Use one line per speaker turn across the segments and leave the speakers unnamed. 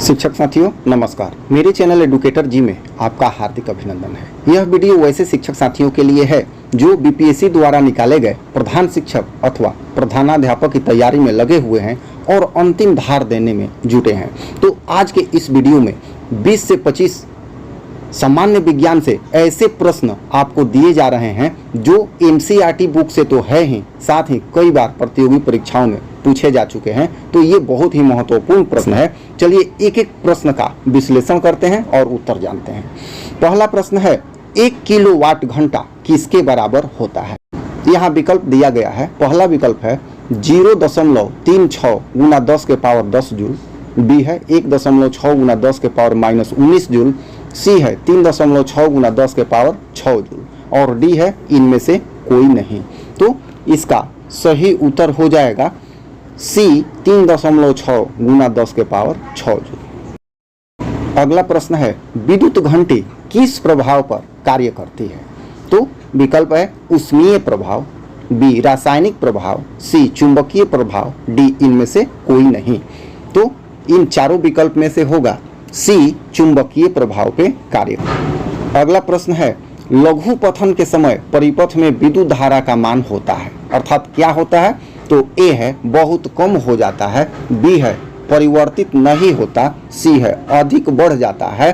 शिक्षक साथियों नमस्कार। मेरे चैनल एडुकेटर जी में आपका हार्दिक अभिनंदन है। यह वीडियो वैसे शिक्षक साथियों के लिए है जो बीपीएससी द्वारा निकाले गए प्रधान शिक्षक अथवा प्रधानाध्यापक की तैयारी में लगे हुए हैं और अंतिम धार देने में जुटे हैं। तो आज के इस वीडियो में 20 से 25 सामान्य विज्ञान से ऐसे प्रश्न आपको दिए जा रहे हैं जो एनसीईआरटी बुक से तो है ही, साथ ही कई बार प्रतियोगी परीक्षाओं में पूछे जा चुके हैं। तो ये बहुत ही महत्वपूर्ण प्रश्न है। चलिए एक एक प्रश्न का विश्लेषण करते हैं और उत्तर जानते हैं। पहला प्रश्न है, 1 किलोवाट घंटा किसके बराबर होता है? यहाँ विकल्प दिया गया है। पहला विकल्प है 0.36 गुना 10 के पावर 10 जूल, बी है 1.6 गुना 10 के पावर -19 जूल, सी है 3.6 गुना 10 के पावर 6 जूल और डी है इनमें से कोई नहीं। तो इसका सही उत्तर हो जाएगा सी 3.6 गुना 10 के पावर 6 जूल। अगला प्रश्न है, विद्युत घंटी किस प्रभाव पर कार्य करती है? तो विकल्प है ऊष्मीय प्रभाव, बी रासायनिक प्रभाव, सी चुंबकीय प्रभाव, डी इनमें से कोई नहीं। तो इन चारों विकल्प में से होगा सी चुंबकीय प्रभाव पे कार्य। अगला प्रश्न है, लघु पथन के समय परिपथ में विद्युत धारा का मान होता है, अर्थात क्या होता है? तो ए है बहुत कम हो जाता है, बी है परिवर्तित नहीं होता, सी है अधिक बढ़ जाता है,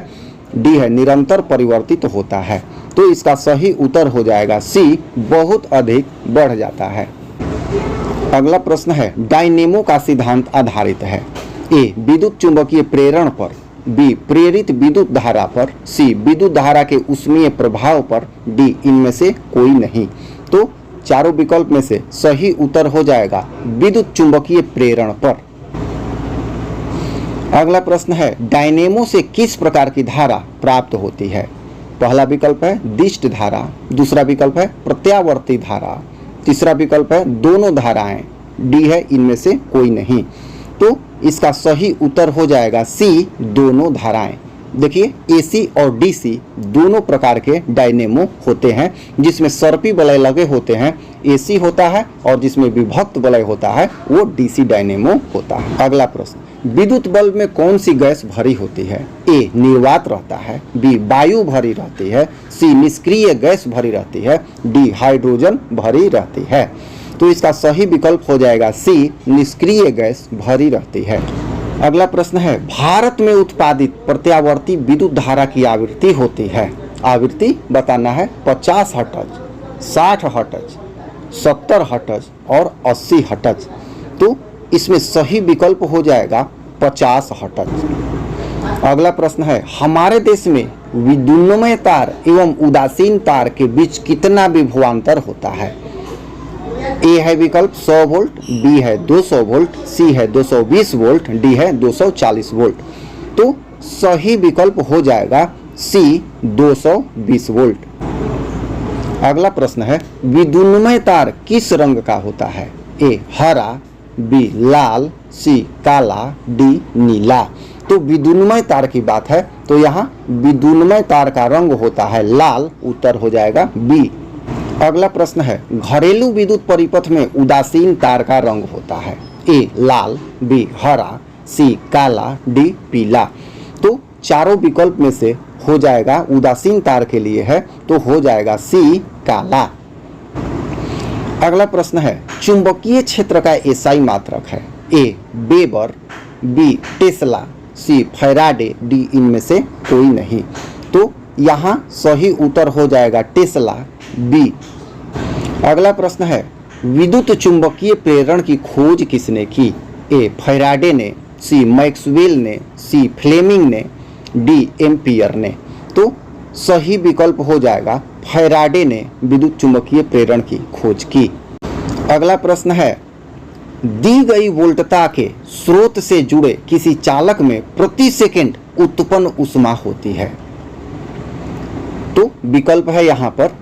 डी है निरंतर परिवर्तित होता है। तो इसका सही उत्तर हो जाएगा सी बहुत अधिक बढ़ जाता है। अगला प्रश्न है, डायनेमो का सिद्धांत आधारित है ए विद्युत चुंबकीय प्रेरण पर, बी प्रेरित विद्युत धारा पर, सी विद्युत धारा के ऊष्मीय प्रभाव पर, डी इनमें से कोई नहीं। तो चारों विकल्प में से सही उत्तर हो जाएगा विद्युत चुंबकीय प्रेरण पर। अगला प्रश्न है, डायनेमो से किस प्रकार की धारा प्राप्त होती है? पहला विकल्प है दिष्ट धारा, दूसरा विकल्प है प्रत्यावर्ती धारा, तीसरा विकल्प है दोनों धाराएं, डी है इनमें से कोई नहीं। तो इसका सही उत्तर हो जाएगा सी दोनों धाराएं। देखिए एसी और डीसी दोनों प्रकार के डायनेमो होते हैं, जिसमें सर्पी वलय लगे होते हैं एसी होता है और जिसमें विभक्त वलय होता है वो डीसी डायनेमो होता है। अगला प्रश्न, विद्युत बल्ब में कौन सी गैस भरी होती है? ए निर्वात रहता है, बी वायु भरी रहती है, सी निष्क्रिय गैस भरी रहती है, डी हाइड्रोजन भरी रहती है। तो इसका सही विकल्प हो जाएगा सी निष्क्रिय गैस भरी रहती है। अगला प्रश्न है, भारत में उत्पादित प्रत्यावर्ती विद्युत धारा की आवृत्ति होती है, आवृत्ति बताना है 50 हर्ट्ज, 60 हर्ट्ज, 70 हर्ट्ज और 80 हर्ट्ज। तो इसमें सही विकल्प हो जाएगा 50 हर्ट्ज। अगला प्रश्न है, हमारे देश में विद्युन्मय तार एवं उदासीन तार के बीच कितना विभवांतर होता है? ए है विकल्प 100 वोल्ट, बी है 200 वोल्ट, सी है 220 वोल्ट, डी है 240 वोल्ट। तो सही विकल्प हो जाएगा सी 220 वोल्ट। अगला प्रश्न है, विद्युन्मय तार किस रंग का होता है? ए हरा, बी लाल, सी काला, डी नीला। तो विद्युन्मय तार की बात है तो यहाँ विद्युन्मय तार का रंग होता है लाल, उत्तर हो जाएगा बी। अगला प्रश्न है, घरेलू विद्युत परिपथ में उदासीन तार का रंग होता है? ए लाल, बी हरा, सी काला, डी पीला। तो चारों विकल्प में से हो जाएगा उदासीन तार के लिए है तो हो जाएगा सी काला। अगला प्रश्न है, चुंबकीय क्षेत्र का एसआई मात्रक है? ए वेबर, बी टेस्ला, सी फैराडे, डी इनमें से कोई नहीं। तो यहाँ सही उत्तर हो जाएगा टेस्ला, बी। अगला प्रश्न है, विद्युत चुंबकीय प्रेरण की खोज किसने की? ए फैराडे ने, सी मैक्सवेल ने, सी फ्लेमिंग ने, डी एम्पियर ने। तो सही विकल्प हो जाएगा फैराडे ने विद्युत चुंबकीय प्रेरण की खोज की। अगला प्रश्न है, दी गई वोल्टता के स्रोत से जुड़े किसी चालक में प्रति सेकंड उत्पन्न ऊष्मा होती है? तो विकल्प है यहाँ पर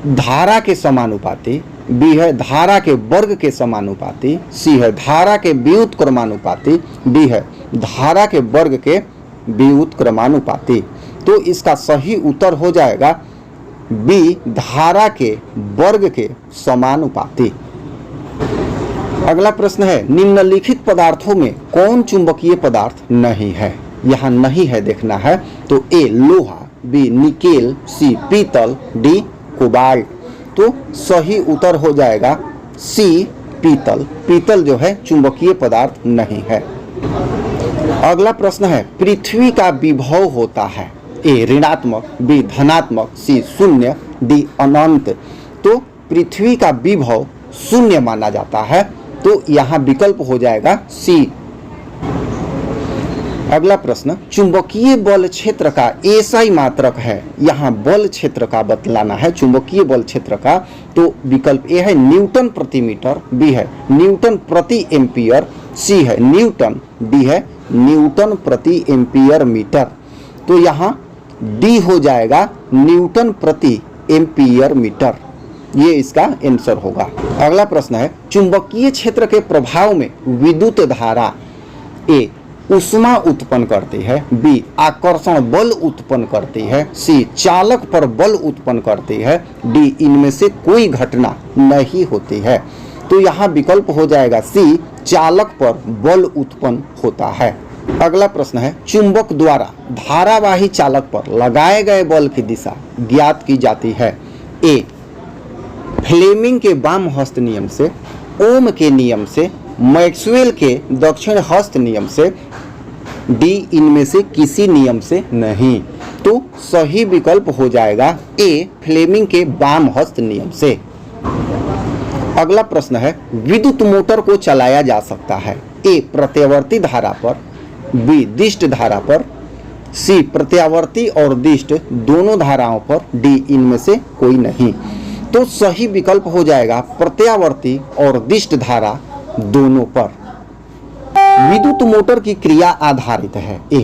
धारा के समानुपाती, बी है धारा के वर्ग के समानुपाती, सी है धारा के व्युत्क्रमानुपाती, डी है धारा के वर्ग के व्युत्क्रमानुपाती। तो इसका सही उत्तर हो जाएगा बी धारा के वर्ग के समानुपाती। अगला प्रश्न है, निम्नलिखित पदार्थों में कौन चुंबकीय पदार्थ नहीं है? यहाँ नहीं है देखना है। तो ए लोहा, बी निकेल, सी पीतल, डी कोबाल्ट। तो सही उत्तर हो जाएगा सी पीतल। पीतल जो है चुंबकीय पदार्थ नहीं है। अगला प्रश्न है, पृथ्वी का विभव होता है ए ऋणात्मक, बी धनात्मक, सी शून्य, डी अनंत। तो पृथ्वी का विभव शून्य माना जाता है, तो यहाँ विकल्प हो जाएगा सी। अगला प्रश्न, चुंबकीय बल क्षेत्र का एसआई मात्रक है। यहाँ बल क्षेत्र का बतलाना है, चुंबकीय बल क्षेत्र का। तो विकल्प ए है न्यूटन प्रति मीटर, बी है न्यूटन प्रति एम्पियर, सी है न्यूटन, डी है न्यूटन प्रति एम्पियर मीटर। तो यहाँ डी हो जाएगा न्यूटन प्रति एम्पियर मीटर। ये इसका आंसर होगा। अगला प्रश्न है, चुंबकीय क्षेत्र के प्रभाव में विद्युत धारा ए ऊष्मा उत्पन्न करती है, बी आकर्षण बल उत्पन्न करती है, सी चालक पर बल उत्पन्न करती है, डी इनमें से कोई घटना नहीं होती है। तो यहाँ विकल्प हो जाएगा सी चालक पर बल उत्पन्न होता है। अगला प्रश्न है, चुंबक द्वारा धारावाही चालक पर लगाए गए बल की दिशा ज्ञात की जाती है। ए फ्लेमिंग के वाम हस्त नियम से, ओम के नियम से, मैक्सवेल के दक्षिण हस्त नियम से, डी इनमें से किसी नियम से नहीं। तो सही विकल्प हो जाएगा ए फ्लेमिंग के वाम हस्त नियम से। अगला प्रश्न है, विद्युत मोटर को चलाया जा सकता है ए प्रत्यावर्ती धारा पर, बी दिष्ट धारा पर, सी प्रत्यावर्ती और दिष्ट दोनों धाराओं पर, डी इनमें से कोई नहीं। तो सही विकल्प हो जाएगा प्रत्यावर्ती और दिष्ट धारा दोनों पर। विद्युत मोटर की क्रिया आधारित है ए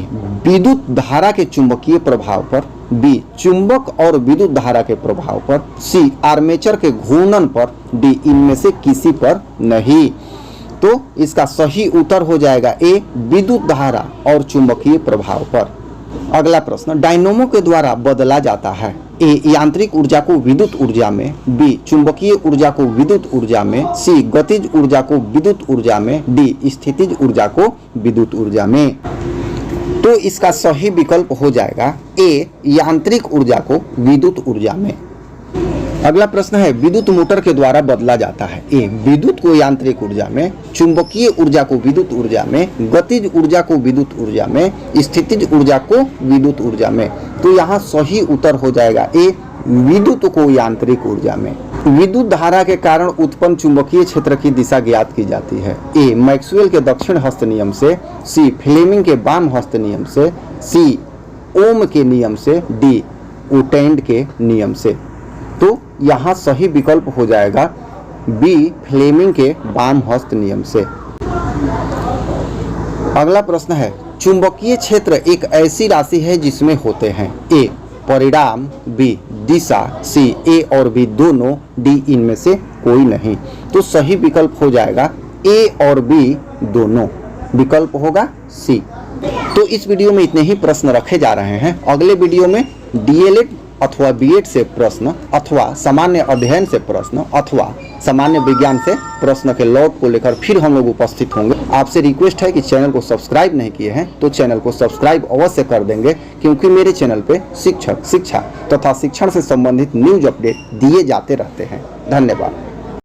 विद्युत धारा के चुंबकीय प्रभाव पर, बी चुंबक और विद्युत धारा के प्रभाव पर, सी आर्मेचर के घूर्णन पर, डी इनमें से किसी पर नहीं। तो इसका सही उत्तर हो जाएगा ए विद्युत धारा और चुंबकीय प्रभाव पर। अगला प्रश्न, डायनोमो के द्वारा बदला जाता है ए यांत्रिक ऊर्जा को विद्युत ऊर्जा में, बी चुंबकीय ऊर्जा को विद्युत ऊर्जा में, सी गतिज ऊर्जा को विद्युत ऊर्जा में, डी स्थितिज ऊर्जा को विद्युत ऊर्जा में। तो इसका सही विकल्प हो जाएगा ए यांत्रिक ऊर्जा को विद्युत ऊर्जा में। अगला प्रश्न है, विद्युत मोटर के द्वारा बदला जाता है ए विद्युत को यांत्रिक ऊर्जा में, चुंबकीय ऊर्जा को विद्युत ऊर्जा में, गतिज ऊर्जा को विद्युत ऊर्जा में, स्थितिज ऊर्जा को विद्युत ऊर्जा में। तो यहाँ सही उत्तर हो जाएगा ए विद्युत को यांत्रिक ऊर्जा में। विद्युत धारा के कारण उत्पन्न चुंबकीय क्षेत्र की दिशा ज्ञात की जाती है ए मैक्सवेल के दक्षिण हस्त नियम से, सी फ्लेमिंग के वाम हस्त नियम से, सी ओम के नियम से, डी उटेंड के नियम से। तो यहाँ सही विकल्प हो जाएगा बी फ्लेमिंग के वाम हस्त नियम से। अगला प्रश्न है, चुंबकीय क्षेत्र एक ऐसी राशि है जिसमें होते हैं ए परिणाम, बी दिशा, सी ए और बी दोनों, डी इनमें से कोई नहीं। तो सही विकल्प हो जाएगा ए और बी दोनों। विकल्प होगा सी। तो इस वीडियो में इतने ही प्रश्न रखे जा रहे हैं। अगले वीडियो में डीएलएड अथवा बीएड से प्रश्न, अथवा सामान्य अध्ययन से प्रश्न, अथवा सामान्य विज्ञान से प्रश्न के लॉट को लेकर फिर हम लोग उपस्थित होंगे। आपसे रिक्वेस्ट है कि चैनल को सब्सक्राइब नहीं किए हैं तो चैनल को सब्सक्राइब अवश्य कर देंगे, क्योंकि मेरे चैनल पे शिक्षक, शिक्षा तथा शिक्षण से संबंधित न्यूज अपडेट दिए जाते रहते हैं। धन्यवाद।